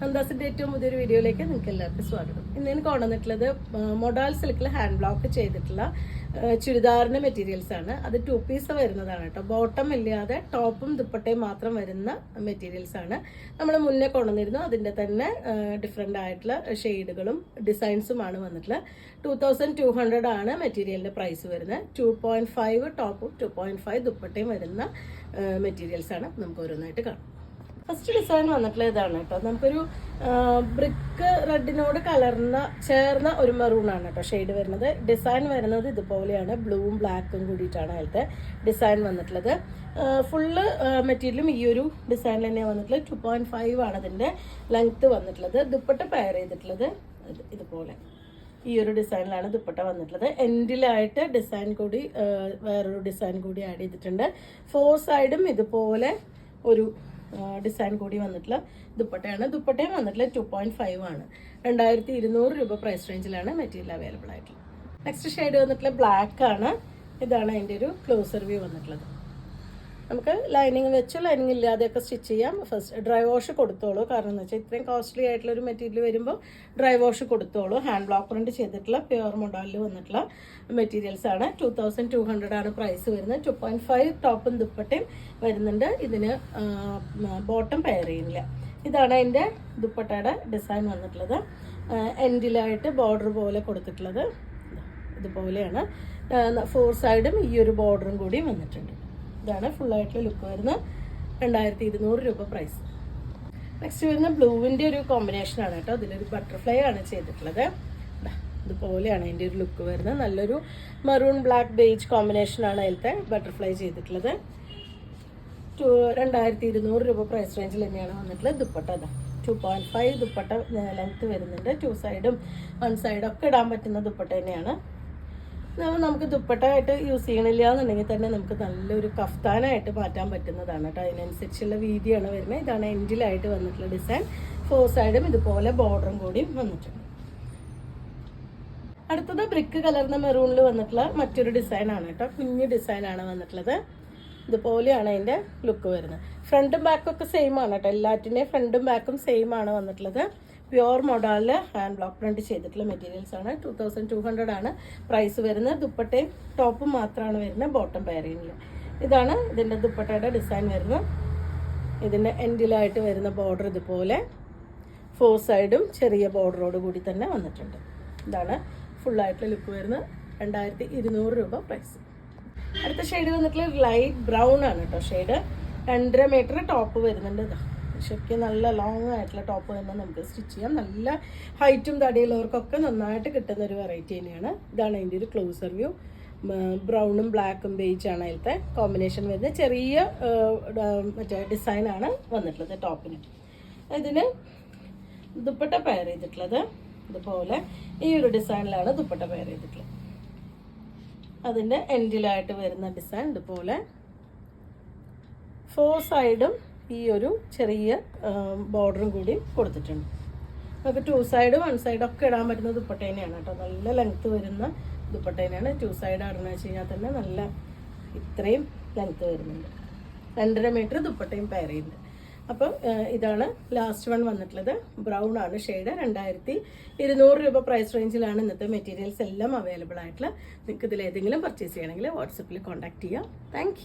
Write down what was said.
നന്ദാസിന്റെ ഏറ്റവും പുതിയൊരു വീഡിയോയിലേക്ക് നിങ്ങൾക്ക് എല്ലാവർക്കും സ്വാഗതം. ഇന്ന് എനിക്ക് കൊണ്ടുവന്നിട്ടുള്ളത് മൊഡാൽ സിൽക്കിൽ ഹാൻഡ് ബ്ലോക്ക് ചെയ്തിട്ടുള്ള ചുരിദാറിന്റെ മെറ്റീരിയൽസ് ആണ്. അത് 2 പീസ് വരുന്നതാണ് കേട്ടോ. ബോട്ടം ഇല്ലാതെ ടോപ്പും ദുപ്പട്ടയും മാത്രം വരുന്ന മെറ്റീരിയൽസ് ആണ്. നമ്മൾ മുന്നേ കൊണ്ടുവന്നിരുന്നു. അതിന്റെ തന്നെ ഡിഫറെന്റ് ആയിട്ടുള്ള ഷെയ്ഡുകളും ഡിസൈൻസുമാണ് വന്നിട്ടുള്ളത്. 2200 ആണ് മെറ്റീരിയലിന്റെ പ്രൈസ് വരുന്നത്. 2.5 ടോപ്പും 2.5 ദുപ്പട്ടയും വരുന്ന മെറ്റീരിയൽസ് ആണ്. നമുക്ക് ഓരോന്നായിട്ട് കാണാം. ഫസ്റ്റ് ഡിസൈൻ വന്നിട്ടുള്ള ഇതാണ് കേട്ടോ. നമുക്കൊരു ബ്രിക്ക് റെഡിനോട് ചേർന്ന ഒരു മെറൂണാണ് കേട്ടോ ഷെയ്ഡ് വരുന്നത്. ഡിസൈൻ വരുന്നത് ഇതുപോലെയാണ്. ബ്ലൂവും ബ്ലാക്കും കൂടിയിട്ടാണ് അതിലത്തെ ഡിസൈൻ വന്നിട്ടുള്ളത്. ഫുള്ള് മെറ്റീരിയലും ഈ ഒരു ഡിസൈനിൽ തന്നെയാണ് വന്നിട്ടുള്ളത്. 2.5 ആണ് അതിൻ്റെ ലെങ്ത്ത് വന്നിട്ടുള്ളത്. ദുപ്പട്ട പെയർ ചെയ്തിട്ടുള്ളത് ഇതുപോലെ ഈ ഒരു ഡിസൈനിലാണ് ദുപ്പട്ട വന്നിട്ടുള്ളത്. എൻഡിലായിട്ട് ഡിസൈൻ കൂടി വേറൊരു ഡിസൈൻ കൂടി ആഡ് ചെയ്തിട്ടുണ്ട്. 4 സൈഡും ഇതുപോലെ ഒരു ഡിസൈൻ കൂടി വന്നിട്ടുള്ള ദുപ്പട്ടയാണ്. ദുപ്പട്ടയും വന്നിട്ടുള്ള 2.5 ആണ്. 2200 രൂപ പ്രൈസ് റേഞ്ചിലാണ് മെറ്റീരിയൽ അവൈലബിൾ ആയിട്ടുള്ളത്. നെക്സ്റ്റ് ഷെയ്ഡ് വന്നിട്ടുള്ള ബ്ലാക്ക് ആണ്. ഇതാണ് അതിൻ്റെ ഒരു ക്ലോസർ വ്യൂ വന്നിട്ടുള്ളത്. നമുക്ക് ലൈനിങ് വെച്ച് ലൈനിങ് ഇല്ലാതെയൊക്കെ സ്റ്റിച്ച് ചെയ്യാം. ഫസ്റ്റ് ഡ്രൈ വാഷ് കൊടുത്തോളൂ. കാരണം എന്ന് വെച്ചാൽ ഇത്രയും കോസ്റ്റ്ലി ആയിട്ടുള്ള ഒരു മെറ്റീരിയൽ വരുമ്പോൾ ഡ്രൈ വാഷ് കൊടുത്തോളൂ. ഹാൻഡ് ബ്ലോക്ക് പ്രിന്റ് ചെയ്തിട്ടുള്ള പ്യുവർ മൊഡാലിൽ വന്നിട്ടുള്ള മെറ്റീരിയൽസ് ആണ്. 2200 ആണ് പ്രൈസ് വരുന്നത്. 2.5 ടോപ്പും ദുപ്പട്ടയും വരുന്നുണ്ട്. ഇതിന് ബോട്ടം പെയർ ചെയ്യുന്നില്ല. ഇതാണ് അതിൻ്റെ ദുപ്പട്ടയുടെ ഡിസൈൻ വന്നിട്ടുള്ളത്. എൻഡിലായിട്ട് ബോർഡർ പോലെ കൊടുത്തിട്ടുള്ളത് ഇതുപോലെയാണ്. 4 സൈഡും ഈ ഒരു ബോർഡറും കൂടി വന്നിട്ടുണ്ട്. ഇതാണ് ഫുള്ളായിട്ടുള്ള ലുക്ക് വരുന്നത്. 2200 രൂപ പ്രൈസ്. നെക്സ്റ്റ് വരുന്ന ബ്ലൂവിൻ്റെ ഒരു കോമ്പിനേഷൻ ആണ് കേട്ടോ. അതിലൊരു ബട്ടർഫ്ലൈ ആണ് ചെയ്തിട്ടുള്ളത്. ഇതുപോലെയാണ് അതിൻ്റെ ഒരു ലുക്ക് വരുന്നത്. നല്ലൊരു മെറൂൺ ബ്ലാക്ക് ബേജ് കോമ്പിനേഷനാണ് അതിലത്തെ ബട്ടർഫ്ലൈ ചെയ്തിട്ടുള്ളത്. 2200 രൂപ പ്രൈസ് റേഞ്ചിൽ തന്നെയാണ് വന്നിട്ടുള്ളത്. ദുപ്പട്ട 2.5 ദുപ്പട്ട ലെങ്ത്ത് വരുന്നുണ്ട്. 2 സൈഡും 1 സൈഡൊക്കെ ഇടാൻ പറ്റുന്ന ദുപ്പട്ട തന്നെയാണ്. നമുക്ക് ദുപ്പട്ടയായിട്ട് യൂസ് ചെയ്യണില്ല എന്നുണ്ടെങ്കിൽ തന്നെ നമുക്ക് നല്ലൊരു കഫ്താനായിട്ട് മാറ്റാൻ പറ്റുന്നതാണ് കേട്ടോ. അതിനനുസരിച്ചുള്ള വീതിയാണ് വരുന്നത്. ഇതാണ് എൻഡിലായിട്ട് വന്നിട്ടുള്ള ഡിസൈൻ. 4 സൈഡും ഇതുപോലെ ബോർഡറും കൂടി വന്നിട്ടുണ്ട്. അടുത്തത് ബ്രിക്ക് കലർന്ന മെറൂണിൽ വന്നിട്ടുള്ള മറ്റൊരു ഡിസൈൻ ആണ് കേട്ടോ. കുഞ്ഞു ഡിസൈനാണ് വന്നിട്ടുള്ളത്. ഇതുപോലെയാണ് അതിൻ്റെ ലുക്ക് വരുന്നത്. ഫ്രണ്ടും ബാക്കും ഒക്കെ സെയിം ആണ് കേട്ടോ. എല്ലാറ്റിൻ്റെയും ഫ്രണ്ടും ബാക്കും സെയിം ആണ് വന്നിട്ടുള്ളത്. പ്യുവർ മൊഡാലിൽ ഹാൻഡ് ബ്ലോക്ക് പ്രിന്റ് ചെയ്തിട്ടുള്ള മെറ്റീരിയൽസ് ആണ്. 2200 ആണ് പ്രൈസ് വരുന്നത്. ദുപ്പട്ടയും ടോപ്പും മാത്രമാണ് വരുന്നത്. ബോട്ടം പെയർ ചെയ്യുന്നില്ല. ഇതാണ് ഇതിൻ്റെ ദുപ്പട്ടയുടെ ഡിസൈൻ വരുന്നത്. ഇതിൻ്റെ എൻഡിലായിട്ട് വരുന്ന ബോർഡർ ഇതുപോലെ 4 സൈഡും ചെറിയ ബോർഡറോട് കൂടി തന്നെ വന്നിട്ടുണ്ട്. ഇതാണ് ഫുള്ളായിട്ടുള്ള ലുക്ക് വരുന്നത്. 2200 രൂപ പ്രൈസ്. അടുത്ത ഷെയ്ഡ് വന്നിട്ടുള്ള ലൈറ്റ് ബ്രൗൺ ആണ് കേട്ടോ ഷെയ്ഡ്. 2.5 മീറ്റർ ടോപ്പ് വരുന്നുണ്ട്. ഇതാ ശരിക്കും നല്ല ലോങ് ആയിട്ടുള്ള ടോപ്പ് തന്നെ നമുക്ക് സ്റ്റിച്ച് ചെയ്യാം. നല്ല ഹൈറ്റും തടിയുള്ളവർക്കൊക്കെ നന്നായിട്ട് കിട്ടുന്ന ഒരു വെറൈറ്റി തന്നെയാണ്. ഇതാണ് അതിൻ്റെ ഒരു ക്ലോസർ വ്യൂ. ബ്രൗണും ബ്ലാക്കും ബേജാണ് അതിലത്തെ കോമ്പിനേഷൻ വരുന്നത്. ചെറിയ മറ്റേ ഡിസൈനാണ് വന്നിട്ടുള്ളത് ടോപ്പിന്. ഇതിന് ദുപ്പട്ട പെയർ ചെയ്തിട്ടുള്ളത് ഇതുപോലെ ഈ ഒരു ഡിസൈനിലാണ് ദുപ്പട്ട പെയർ ചെയ്തിട്ടുള്ളത്. അതിൻ്റെ എൻഡിലായിട്ട് വരുന്ന ഡിസൈൻ ഇതുപോലെ 4 സൈഡും ഈ ഒരു ചെറിയ ബോർഡറും കൂടി കൊടുത്തിട്ടുണ്ട്. നമുക്ക് 2 സൈഡും 1 സൈഡും ഒക്കെ ഇടാൻ പറ്റുന്ന ദുപ്പട്ട തന്നെയാണ് കേട്ടോ. നല്ല ലെങ്ത്ത് വരുന്ന ദുപ്പട്ട തന്നെയാണ്. 2 സൈഡ് ഇടണമെന്ന് വെച്ച് കഴിഞ്ഞാൽ തന്നെ നല്ല ഇത്രയും ലെങ്ത്ത് വരുന്നുണ്ട്. 2.5 മീറ്റർ ദുപ്പട്ടയും പെയർ ചെയ്യുന്നുണ്ട്. അപ്പം ഇതാണ് ലാസ്റ്റ് വൺ വന്നിട്ടുള്ളത്. ബ്രൗൺ ആണ് ഷെയ്ഡ്. 2200 രൂപ പ്രൈസ് റേഞ്ചിലാണ് ഇന്നത്തെ മെറ്റീരിയൽസ് എല്ലാം അവൈലബിൾ ആയിട്ടുള്ളത്. നിങ്ങൾക്ക് ഇതിൽ ഏതെങ്കിലും പർച്ചേസ് ചെയ്യണമെങ്കിൽ വാട്സപ്പിൽ കോൺടാക്ട് ചെയ്യാം. താങ്ക്